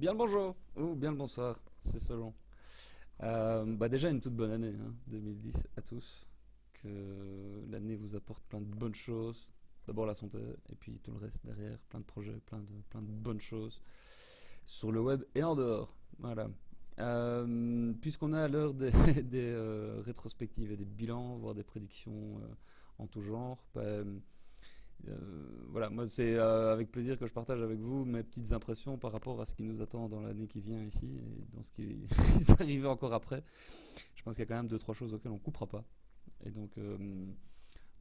Bien le bonjour ou bien le bonsoir, c'est selon. Déjà une toute bonne année, 2010 à tous. Que l'année vous apporte plein de bonnes choses. D'abord la santé et puis tout le reste derrière, plein de projets, plein de bonnes choses sur le web et en dehors. Voilà. Puisqu'on est à l'heure des, des rétrospectives et des bilans, voire des prédictions en tout genre, voilà, moi c'est avec plaisir que je partage avec vous mes petites impressions par rapport à ce qui nous attend dans l'année qui vient ici et dans ce qui va arriver encore après. Je pense qu'il y a quand même deux trois choses auxquelles on coupera pas. Et donc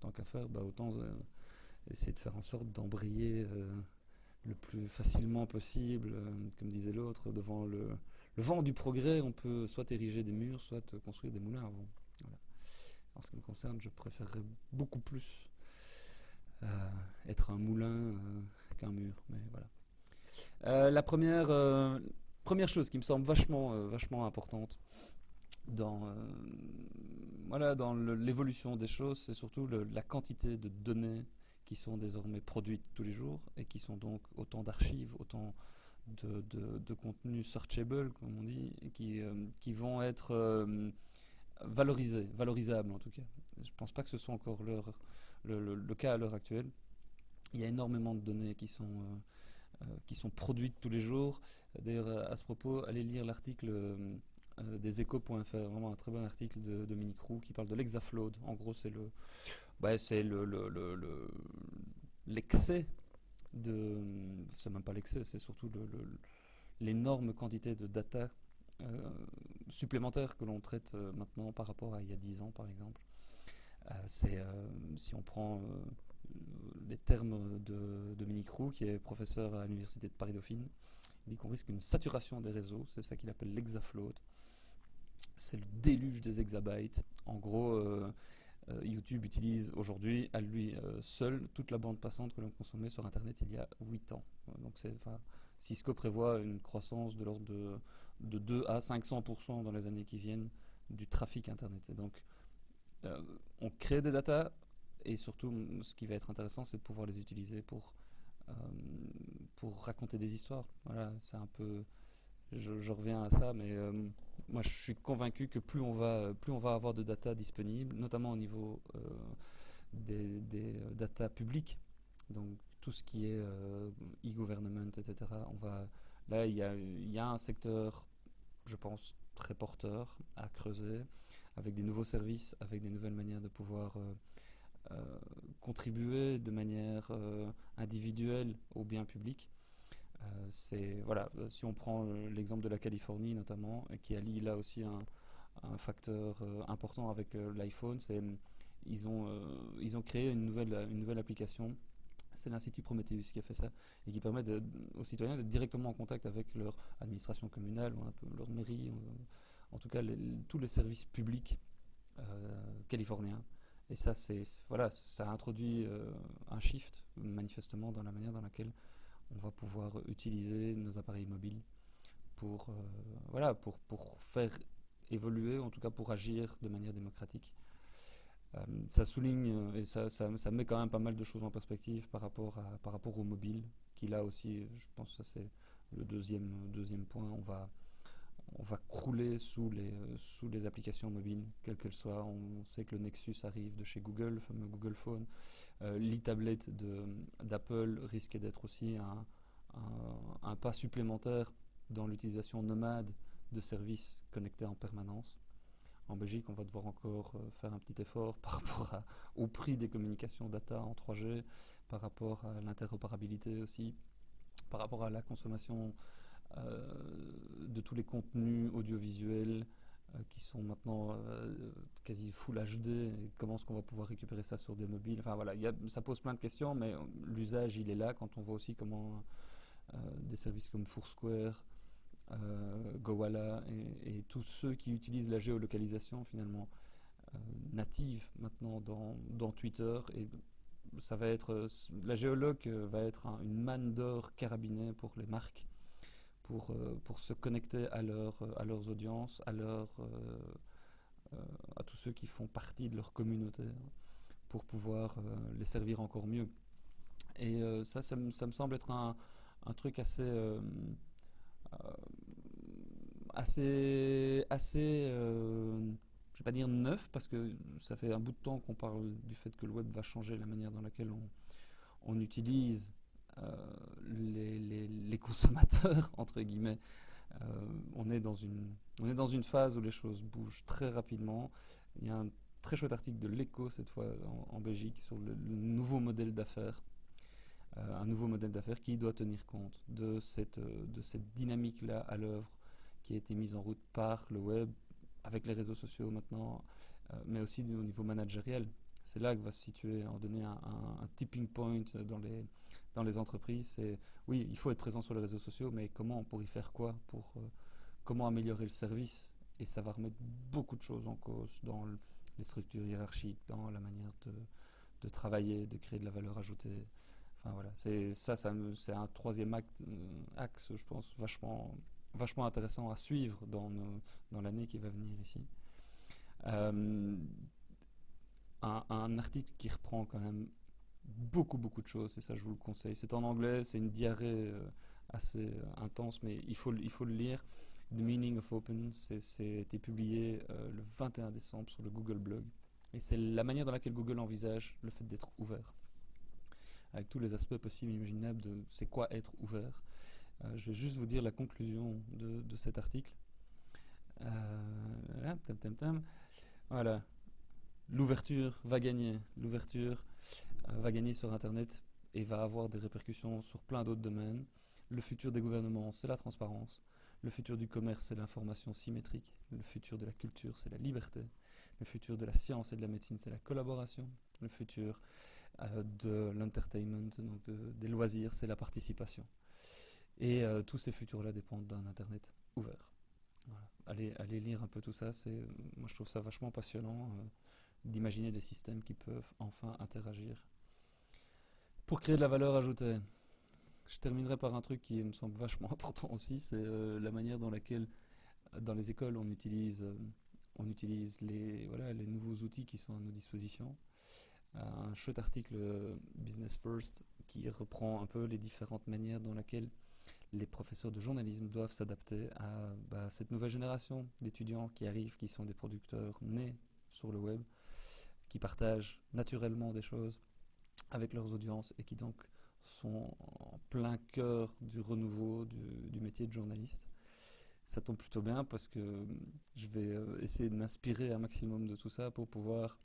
tant qu'à faire, autant essayer de faire en sorte d'embrayer le plus facilement possible, comme disait l'autre, devant le vent du progrès. On peut soit ériger des murs, soit construire des moulins à vent. Voilà. En ce qui me concerne, je préférerais beaucoup plus être un moulin qu'un mur. Mais voilà. La première chose qui me semble vachement importante dans, dans l'évolution des choses, c'est surtout la quantité de données qui sont désormais produites tous les jours et qui sont donc autant d'archives, autant de contenus searchable, comme on dit, et qui vont être valorisables en tout cas. Je ne pense pas que ce soit encore le cas à l'heure actuelle. Il y a énormément de données qui sont produites tous les jours. D'ailleurs, à ce propos, allez lire l'article des échos.fr, vraiment un très bon article de Dominique Roux qui parle de l'exafloat. En gros, c'est l'excès de, c'est même pas l'excès, c'est surtout l'énorme quantité de data supplémentaires que l'on traite maintenant par rapport à il y a 10 ans, par exemple. Si on prend les termes de Dominique Roux, qui est professeur à l'université de Paris-Dauphine, il dit qu'on risque une saturation des réseaux, c'est ça qu'il appelle l'exafloat. C'est le déluge des exabytes. En gros, YouTube utilise aujourd'hui à lui seul toute la bande passante que l'on consommait sur Internet il y a 8 ans. Donc Cisco prévoit une croissance de l'ordre de 2 à 500% dans les années qui viennent du trafic Internet. Et donc, on crée des datas et surtout, ce qui va être intéressant, c'est de pouvoir les utiliser euh, pour raconter des histoires. Voilà, c'est un peu. Je reviens à ça, mais moi je suis convaincu que plus on va avoir de data disponibles, notamment au niveau des data publics, donc tout ce qui est e-government, etc. Là, il y a un secteur, je pense, très porteur à creuser, avec des nouveaux services, avec des nouvelles manières de pouvoir contribuer de manière individuelle au bien public. Si on prend l'exemple de la Californie notamment, qui allie là aussi un facteur important avec l'iPhone, ils ont créé une nouvelle application. C'est l'Institut Prometheus qui a fait ça et qui permet aux citoyens d'être directement en contact avec leur administration communale, leur mairie, en tout cas tous les services publics californiens. Et ça, ça a introduit un shift manifestement dans la manière dans laquelle on va pouvoir utiliser nos appareils mobiles pour, pour faire évoluer, en tout cas pour agir de manière démocratique. Ça souligne et ça met quand même pas mal de choses en perspective par rapport au mobile, qui là aussi, je pense que ça c'est le deuxième point. On va crouler sous les applications mobiles, quelles qu'elles soient. On sait que le Nexus arrive de chez Google, le fameux Google Phone. L'e-tablet d'Apple risque d'être aussi un pas supplémentaire dans l'utilisation nomade de services connectés en permanence. En Belgique, on va devoir encore faire un petit effort par rapport au prix des communications data en 3G, par rapport à l'interopérabilité aussi, par rapport à la consommation de tous les contenus audiovisuels qui sont maintenant quasi full HD. Et comment est-ce qu'on va pouvoir récupérer ça sur des mobiles? Enfin voilà, ça pose plein de questions, mais l'usage il est là quand on voit aussi comment des services comme Foursquare, Gowalla et tous ceux qui utilisent la géolocalisation finalement native maintenant dans Twitter. Et ça va être la géoloc va être une manne d'or carabinée pour les marques pour se connecter à leurs audiences, à tous ceux qui font partie de leur communauté, pour pouvoir les servir encore mieux. Et ça me semble être un truc euh, assez, je vais pas dire neuf, parce que ça fait un bout de temps qu'on parle du fait que le web va changer la manière dans laquelle on utilise les consommateurs, entre guillemets. On est dans une phase où les choses bougent très rapidement. Il y a un très chouette article de l'Echo, cette fois en Belgique, sur le nouveau modèle d'affaires. Un nouveau modèle d'affaires qui doit tenir compte de cette dynamique-là à l'œuvre qui a été mise en route par le web, avec les réseaux sociaux maintenant, mais aussi au niveau managériel. C'est là que va se situer, en donner un tipping point dans les entreprises. C'est, oui, il faut être présent sur les réseaux sociaux, mais comment, pour y faire quoi, comment améliorer le service. Et ça va remettre beaucoup de choses en cause dans les structures hiérarchiques, dans la manière de travailler, de créer de la valeur ajoutée. Enfin voilà, c'est un troisième axe, je pense, vachement, vachement intéressant à suivre dans l'année qui va venir ici. Euh, un article qui reprend quand même beaucoup, beaucoup de choses, et ça je vous le conseille. C'est en anglais, c'est une diarrhée assez intense, mais il faut le lire. The Meaning of Open, c'est été publié le 21 décembre sur le Google Blog. Et c'est la manière dans laquelle Google envisage le fait d'être ouvert, avec tous les aspects possibles et imaginables de c'est quoi être ouvert. Je vais juste vous dire la conclusion de cet article. Voilà. L'ouverture va gagner. L'ouverture va gagner sur Internet et va avoir des répercussions sur plein d'autres domaines. Le futur des gouvernements, c'est la transparence. Le futur du commerce, c'est l'information symétrique. Le futur de la culture, c'est la liberté. Le futur de la science et de la médecine, c'est la collaboration. Le futur de l'entertainment, donc des loisirs, c'est la participation. Et tous ces futurs-là dépendent d'un Internet ouvert. Voilà. Allez lire un peu tout ça. Moi, je trouve ça vachement passionnant d'imaginer des systèmes qui peuvent enfin interagir pour créer de la valeur ajoutée. Je terminerai par un truc qui me semble vachement important aussi, c'est la manière dans laquelle, dans les écoles, on utilise les nouveaux outils qui sont à nos dispositions. Un chouette article Business First qui reprend un peu les différentes manières dans lesquelles les professeurs de journalisme doivent s'adapter à cette nouvelle génération d'étudiants qui arrivent, qui sont des producteurs nés sur le web, qui partagent naturellement des choses avec leurs audiences et qui donc sont en plein cœur du renouveau du métier de journaliste. Ça tombe plutôt bien parce que je vais essayer de m'inspirer un maximum de tout ça pour pouvoir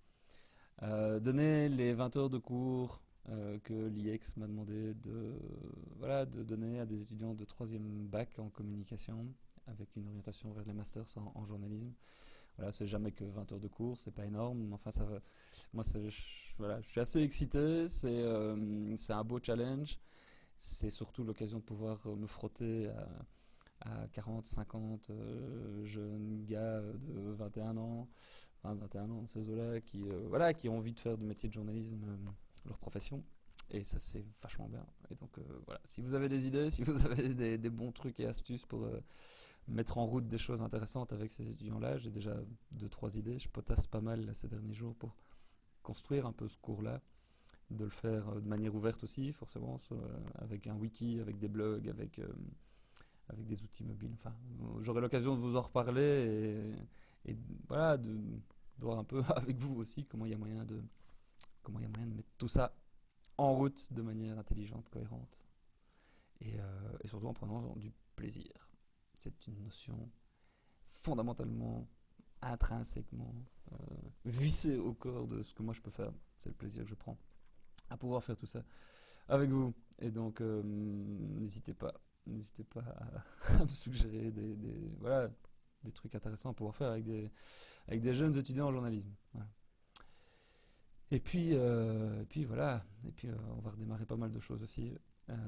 donner les 20 heures de cours que l'IEX m'a demandé de donner à des étudiants de 3e bac en communication avec une orientation vers les masters en journalisme. Voilà, c'est jamais que 20 heures de cours, c'est pas énorme, mais enfin ça va. Moi, je suis assez excité, c'est un beau challenge. C'est surtout l'occasion de pouvoir me frotter à 40, 50 jeunes gars de 21 ans, enfin 21 ans, ces eaux-là, qui ont envie de faire du métier de journalisme leur profession. Et ça, c'est vachement bien. Et donc, voilà, si vous avez des idées, si vous avez des bons trucs et astuces pour mettre en route des choses intéressantes avec ces étudiants-là, j'ai déjà 2-3 idées. Je potasse pas mal là, ces derniers jours pour construire un peu ce cours-là, de le faire de manière ouverte aussi, forcément, avec un wiki, avec des blogs, avec des outils mobiles. Enfin, j'aurai l'occasion de vous en reparler et voilà, de voir un peu avec vous aussi comment il y a moyen de mettre tout ça en route de manière intelligente, cohérente et surtout en prenant du plaisir. C'est une notion fondamentalement, intrinsèquement vissée au corps de ce que moi je peux faire. C'est le plaisir que je prends à pouvoir faire tout ça avec vous. Et donc, n'hésitez pas à me suggérer des trucs intéressants à pouvoir faire avec des jeunes étudiants en journalisme. Voilà. Et puis voilà, on va redémarrer pas mal de choses aussi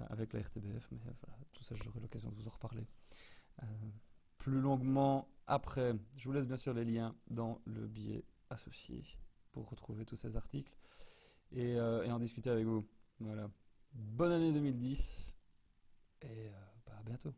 avec la RTBF, mais voilà, tout ça j'aurai l'occasion de vous en reparler plus longuement après. Je vous laisse bien sûr les liens dans le billet associé pour retrouver tous ces articles et en discuter avec vous. Voilà. Bonne année 2010 et à bientôt.